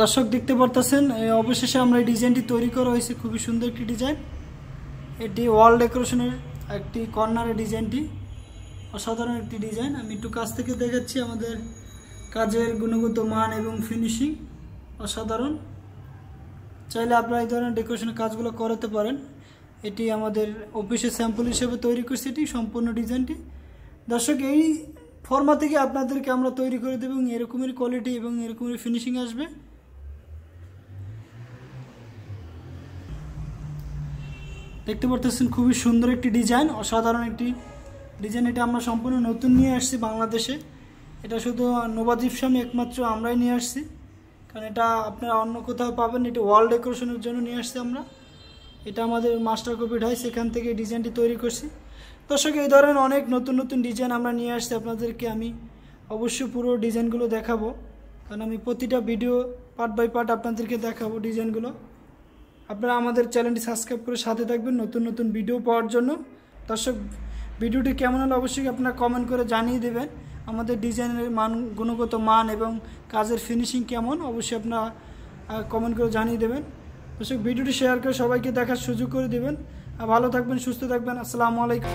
দর্শক দেখতে পারতেছেন অবশেষে আমরা এই ডিজাইনটি তৈরি করা হয়েছে। খুবই সুন্দর একটি ডিজাইন। এটি ওয়াল ডেকোরেশনের একটি কর্নারের ডিজাইনটি অসাধারণ একটি ডিজাইন। আমি একটু কাছ থেকে দেখাচ্ছি। আমাদের কাজের গুণগত মান এবং ফিনিশিং অসাধারণ। চাইলে আপনারা এই ধরনের ডেকোরেশনের কাজগুলো করাতে পারেন। এটি আমাদের অফিসের স্যাম্পল হিসেবে তৈরি করছি এটি সম্পূর্ণ ডিজাইনটি। দর্শক এই ফর্মা থেকে আপনাদেরকে আমরা তৈরি করে দেব এবং এরকমের কোয়ালিটি এবং এরকমের ফিনিশিং আসবে। দেখতে পারতেছেন খুবই সুন্দর একটি ডিজাইন, অসাধারণ একটি ডিজাইন। এটা আমরা সম্পূর্ণ নতুন নিয়ে আসছি বাংলাদেশে। এটা শুধু নোভা জিপসামে একমাত্র আমরাই নিয়ে আসছি, কারণ এটা আপনারা অন্য কোথাও পাবেন। এটা ওয়াল ডেকোরেশনের জন্য নিয়ে আসছি আমরা। এটা আমাদের মাস্টার কপি হয়, সেখান থেকে ডিজাইনটি তৈরি করছি। দর্শক এই ধরনের অনেক নতুন নতুন ডিজাইন আমরা নিয়ে আসছি আপনাদেরকে। আমি অবশ্যই পুরো ডিজাইনগুলো দেখাবো, কারণ আমি প্রতিটা ভিডিও পার্ট বাই পার্ট আপনাদেরকে দেখাবো ডিজাইনগুলো। আপনারা আমাদের চ্যানেলটি সাবস্ক্রাইব করে সাথে থাকবেন নতুন নতুন ভিডিও পাওয়ার জন্য। দর্শক ভিডিওটি কেমন হলো অবশ্যই আপনারা কমেন্ট করে জানিয়ে দেবেন। আমাদের ডিজাইনের মান, গুণগত মান এবং কাজের ফিনিশিং কেমন অবশ্যই আপনারা কমেন্ট করে জানিয়ে দেবেন। দর্শক ভিডিওটি শেয়ার করে সবাইকে দেখার সুযোগ করে দেবেন। ভালো থাকবেন, সুস্থ থাকবেন। আসসালামু আলাইকুম।